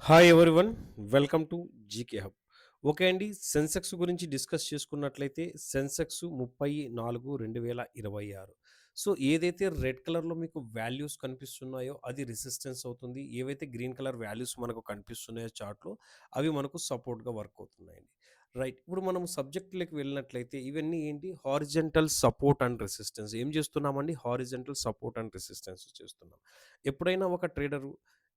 Hi everyone. Welcome to GK hub. Okay అండి. సెన్సెక్స్ గురించి discuss చేసుకున్నట్లయితే సెన్సెక్స్ 34,2026. సో ఏదైతే రెడ్ కలర్‌లో మీకు వాల్యూస్ కనిపిస్తున్నాయో అది రెసిస్టెన్స్ అవుతుంది. ఏవైతే గ్రీన్ కలర్ వాల్యూస్ మనకు కనిపిస్తున్నాయో చార్ట్‌లో అవి మనకు సపోర్ట్‌గా వర్క్ అవుతున్నాయండి. రైట్. ఇప్పుడు మనం సబ్జెక్ట్‌లోకి వెళ్ళినట్లయితే ఇవన్నీ ఏంటి హారిజాంటల్ సపోర్ట్ అండ్ రెసిస్టెన్స్. ఏం చేస్తున్నామండి? హారిజాంటల్ సపోర్ట్ అండ్ రెసిస్టెన్స్ చేస్తున్నాం. ఎప్పుడైనా ఒక ట్రేడరు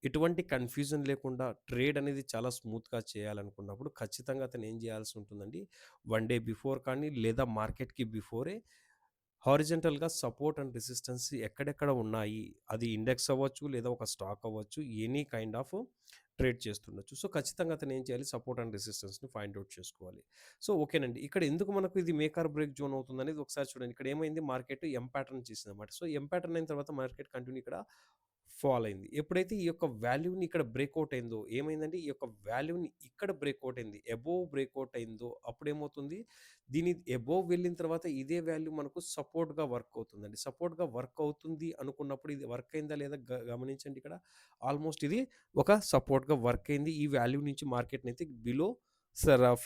ఎటువంటి కన్‌ఫ్యూజన్ లేకుండా ట్రేడ్ అనేది చాలా స్మూత్‌గా చేయాలనుకున్నప్పుడు ఖచ్చితంగా అతను ఏం చేయాల్సి ఉంటుందండి, 1 డే బిఫోర్ కానీ లేదా మార్కెట్‌కి బిఫోరే హారిజాంటల్‌గా సపోర్ట్ అండ్ రెసిస్టెన్స్ ఎక్కడెక్కడ ఉన్నాయి. అది ఇండెక్స్ అవ్వచ్చు, లేదా ఒక స్టాక్ అవ్వచ్చు. ఎనీ కైండ్ ఆఫ్ ట్రేడ్ చేస్తుండొచ్చు. సో, ఖచ్చితంగా అతను ఏం చేయాలి, సపోర్ట్ అండ్ రెసిస్టెన్స్‌ని ఫైండ్ ఔట్ చేసుకోవాలి. సో, ఓకేనండి. ఇక్కడ ఎందుకు మనకు ఇది మేక్ ఆర్ బ్రేక్ జోన్ అవుతుందనేది ఒకసారి చూడండి. ఇక్కడ ఏమైంది, మార్కెట్ ఎం ప్యాటర్న్ చేసిందన్నమాట. సో, ఎం ప్యాటర్న్ అయిన తర్వాత మార్కెట్ కంటిన్యూ ఇక్కడ ఫాల్ అయింది. ఎప్పుడైతే ఈ యొక్క వాల్యూని ఇక్కడ బ్రేక్‌ఔట్ అయిందో ఏమైందంటే, ఈ యొక్క వాల్యూని ఇక్కడ బ్రేక్‌ఔట్ అయింది. అబోవ్ బ్రేక్‌ఔట్ అయిందో అప్పుడేమవుతుంది, దీని అబోవ్ వెళ్ళిన తర్వాత ఇదే వాల్యూ మనకు సపోర్ట్‌గా వర్క్ అవుతుందండి. సపోర్ట్‌గా వర్క్ అవుతుంది అనుకున్నప్పుడు ఇది వర్క్ అయిందా లేదా గమనించండి ఇక్కడ. ఆల్మోస్ట్ ఇది ఒక సపోర్ట్‌గా వర్క్ అయింది. ఈ వాల్యూ నుంచి మార్కెట్‌నైతే బిలో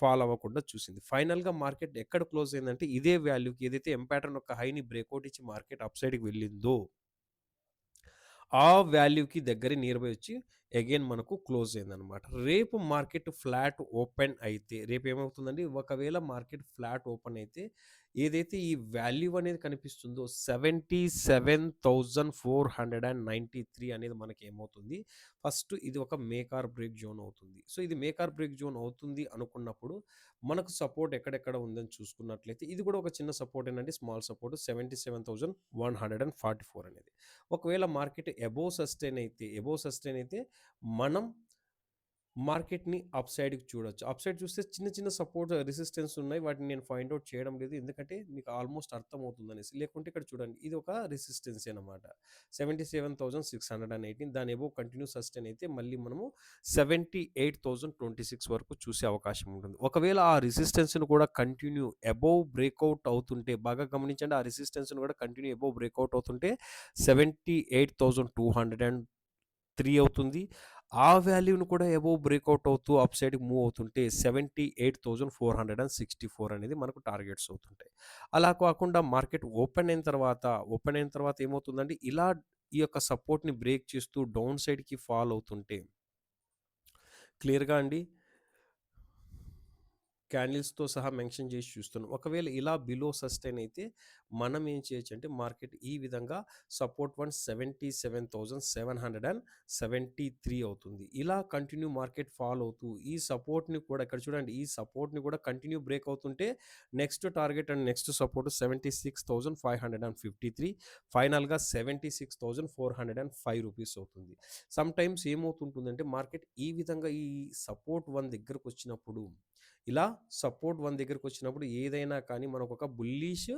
ఫాల్ అవ్వకుండా చూసింది. ఫైనల్‌గా మార్కెట్ ఎక్కడ క్లోజ్ అయిందంటే ఇదే వాల్యూకి, ఏదైతే ఎం ప్యాటర్న్ యొక్క హైని బ్రేక్‌ఔట్ ఇచ్చి మార్కెట్ అప్ సైడ్‌కి వెళ్ళిందో ఆ వాల్యూకి దగ్గర నియర్ బై వచ్చి అగైన్ మనకు క్లోజ్ అయిందనమాట. రేపు మార్కెట్ ఫ్లాట్ ఓపెన్ అయితే రేపేమవుతుందండి, ఒకవేళ మార్కెట్ ఫ్లాట్ ఓపెన్ అయితే ఏదైతే ఈ వాల్యూ అనేది కనిపిస్తుందో 77,493 అనేది మనకేమవుతుంది, ఫస్ట్ ఇది ఒక మేక్ ఆర్ బ్రేక్ జోన్ అవుతుంది. సో, ఇది మేక్ ఆర్ బ్రేక్ జోన్ అవుతుంది అనుకున్నప్పుడు మనకు సపోర్ట్ ఎక్కడెక్కడ ఉందని చూసుకున్నట్లయితే ఇది కూడా ఒక చిన్న సపోర్టేనండి. స్మాల్ సపోర్ట్ 77,144 అనేది. ఒకవేళ మార్కెట్ అబోవ్ సస్టైన్ అయితే మనం మార్కెట్‌ని అప్ సైడ్‌కి చూడొచ్చు. అప్ సైడ్ చూస్తే చిన్న చిన్న సపోర్ట్, రెసిస్టెన్స్ ఉన్నాయి. వాటిని నేను ఫైండ్ ఔట్ చేయడం లేదు. ఎందుకంటే మీకు ఆల్మోస్ట్ అర్థమవుతుందనేసి. లేకుంటే ఇక్కడ చూడండి, ఇది ఒక రెసిస్టెన్సే అన్నమాట. 77,618 దాని అబోవ్ కంటిన్యూ సస్టైన్ అయితే మళ్ళీ మనము 78,026 వరకు చూసే అవకాశం ఉంటుంది. ఒకవేళ ఆ రెసిస్టెన్స్‌ని కూడా కంటిన్యూ అబోవ్ బ్రేక్‌ఔట్ అవుతుంటే బాగా గమనించండి. ఆ రెసిస్టెన్స్‌ని కూడా కంటిన్యూ అబోవ్ బ్రేక్‌ఔట్ అవుతుంటే 78,203 అవుతుంది. ఆ వాల్యూని కూడా అబోవ్ బ్రేక్‌ఔట్ అవుతూ అప్ సైడ్‌కి మూవ్ అవుతుంటే 78,464 అనేది మనకు టార్గెట్స్ అవుతుంటాయి. అలా కాకుండా మార్కెట్ ఓపెన్ అయిన తర్వాత ఏమవుతుందంటే, ఇలా ఈ యొక్క సపోర్ట్‌ని బ్రేక్ చేస్తూ డౌన్ సైడ్‌కి ఫాల్ అవుతుంటే క్లియర్‌గా అండి క్యాండిల్స్‌తో సహా మెన్షన్ చేసి చూస్తున్నాం. ఒకవేళ ఇలా బిలో సస్టైన్ అయితే మనం ఏం చేయొచ్చంటే, మార్కెట్ ఈ విధంగా సపోర్ట్ 77,773 అవుతుంది. ఇలా కంటిన్యూ మార్కెట్ ఫాల్ అవుతూ ఈ సపోర్ట్‌ని కూడా ఇక్కడ చూడండి, ఈ సపోర్ట్‌ని కూడా కంటిన్యూ బ్రేక్ అవుతుంటే next target and next support 76,553, ఫైనల్‌గా 76,405 రూపీస్ అవుతుంది. సమ్‌టైమ్స్ ఏమవుతుంటుందంటే, మార్కెట్ ఈ విధంగా ఈ సపోర్ట్ 1 దగ్గరకొచ్చినప్పుడు ఇలా సపోర్ట్ 1 దగ్గరకొచ్చినప్పుడు ఏదైనా కానీ మనకొక బుల్లిష్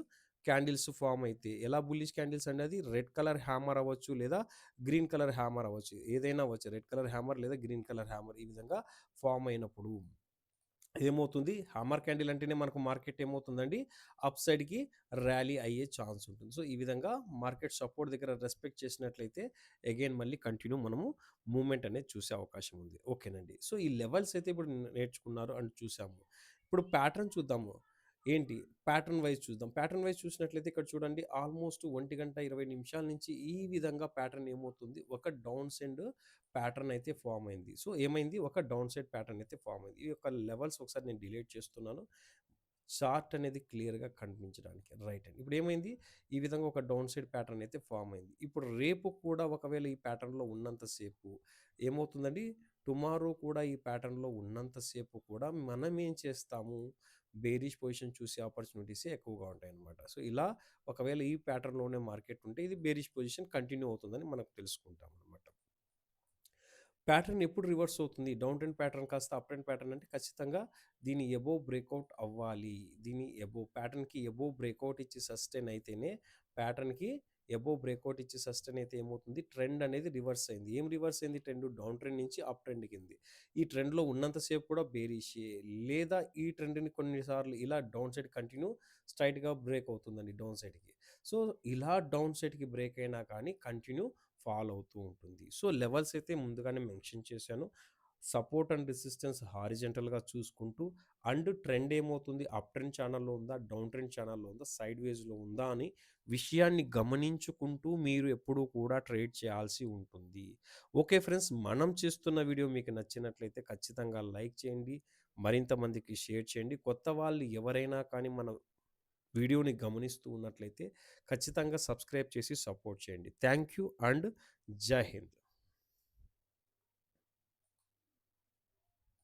క్యాండిల్స్ ఫార్మ్ అయితే, ఎలా బుల్లిష్ క్యాండిల్స్ అండి, అది రెడ్ కలర్ హ్యామర్ అవ్వచ్చు, లేదా గ్రీన్ కలర్ హ్యామర్ అవ్వచ్చు. ఏదైనా అవ్వచ్చు. రెడ్ కలర్ హ్యామర్ లేదా గ్రీన్ కలర్ హ్యామర్ ఈ విధంగా ఫార్మ్ అయినప్పుడు ఏమవుతుంది, హామర్ క్యాండిల్ అంటేనే మనకు మార్కెట్ ఏమవుతుందండి, అప్ సైడ్‌కి ర్యాలీ అయ్యే ఛాన్స్ ఉంటుంది. సో, ఈ విధంగా మార్కెట్ సపోర్ట్ దగ్గర రెస్పెక్ట్ చేసినట్లయితే అగైన్ మళ్ళీ కంటిన్యూ మనము మూవ్‌మెంట్ అనేది చూసే అవకాశం ఉంది. ఓకేనండి. సో, ఈ లెవెల్స్ అయితే ఇప్పుడు నేర్చుకున్నారు అండ్ చూసాము. ఇప్పుడు ప్యాటర్న్ చూద్దాము. ఏంటి ప్యాటర్న్ వైస్ చూద్దాం. ప్యాటర్న్ వైస్ చూసినట్లయితే ఇక్కడ చూడండి, ఆల్మోస్ట్ 1:20 నిమిషాల నుంచి ఈ విధంగా ప్యాటర్న్ ఏమవుతుంది, ఒక డౌన్ సైడ్ ప్యాటర్న్ అయితే ఫార్మ్ అయింది. సో, ఏమైంది, ఒక డౌన్ సైడ్ ప్యాటర్న్ అయితే ఫార్మ్ అయింది. ఈ యొక్క లెవెల్స్ ఒకసారి నేను డిలీట్ చేస్తున్నాను. చార్ట్ అనేది క్లియర్‌గా కనిపించడానికి. రైట్ అండి. ఇప్పుడేమైంది, ఈ విధంగా ఒక డౌన్ సైడ్ ప్యాటర్న్ అయితే ఫార్మ్ అయింది. ఇప్పుడు రేపు కూడా ఒకవేళ ఈ ప్యాటర్న్‌లో ఉన్నంత సేపు ఏమవుతుందండి, టుమారో కూడా ఈ ప్యాటర్న్‌లో ఉన్నంత సేపు కూడా మనం ఏం చేస్తాము, బేరిష్ పొజిషన్ చూసే ఆపర్చునిటీసే ఎక్కువగా ఉంటాయన్నమాట. సో, ఇలా ఒకవేళ ఈ ప్యాటర్న్‌లోనే మార్కెట్ ఉంటే ఇది బేరిష్ పొజిషన్ కంటిన్యూ అవుతుందని మనకు తెలుసుకుంటామన్నమాట. ప్యాటర్న్ ఎప్పుడు రివర్స్ అవుతుంది? డౌన్ ట్రెండ్ ప్యాటర్న్ కాస్త అప్ ట్రెండ్ ప్యాటర్న్ అంటే ఖచ్చితంగా దీని అబోవ్ బ్రేకౌట్ అవ్వాలి. దీని అబోవ్ ప్యాటర్న్‌కి అబోవ్ బ్రేకౌట్ ఇచ్చి సస్టైన్ అయితేనే, ప్యాటర్న్‌కి అబోవ్ బ్రేకౌట్ ఇచ్చి సస్టైన్ అయితే ఏమవుతుంది, ట్రెండ్ అనేది రివర్స్ అయింది. ఏం రివర్స్ అయింది ట్రెండ్? డౌన్ ట్రెండ్ నుంచి అప్ ట్రెండ్‌కింది. ఈ ట్రెండ్‌లో ఉన్నంత సేపు కూడా బేరిషే. లేదా ఈ ట్రెండ్‌ని కొన్నిసార్లు ఇలా డౌన్ సైడ్ కంటిన్యూ స్ట్రెయిట్‌గా బ్రేక్ అవుతుందండి డౌన్ సైడ్‌కి. సో, ఇలా డౌన్ సైడ్‌కి బ్రేక్ అయినా కానీ కంటిన్యూ ఫాలో అవుతూ ఉంటుంది. సో, లెవెల్స్ అయితే ముందుగానే మెన్షన్ చేశాను. సపోర్ట్ అండ్ రెసిస్టెన్స్ హారిజంటల్‌గా చూసుకుంటూ అండ్ ట్రెండ్ ఏమవుతుంది అప్ ట్రెండ్ ఛానెల్‌లో ఉందా? డౌన్ ట్రెండ్ ఛానెల్‌లో ఉందా? సైడ్‌వేస్‌లో ఉందా? అని విషయాన్ని గమనించుకుంటూ మీరు ఎప్పుడూ కూడా ట్రేడ్ చేయాల్సి ఉంటుంది. Okay friends. మనం చేస్తున్న వీడియో మీకు నచ్చినట్లయితే ఖచ్చితంగా లైక్ చేయండి. మరింత మందికి షేర్ చేయండి. కొత్త వాళ్ళు ఎవరైనా కానీ మన వీడియోని గమనిస్తూ ఉన్నట్లయితే ఖచ్చితంగా సబ్స్క్రైబ్ చేసి సపోర్ట్ చేయండి. థ్యాంక్ యూ అండ్ జై హింద్.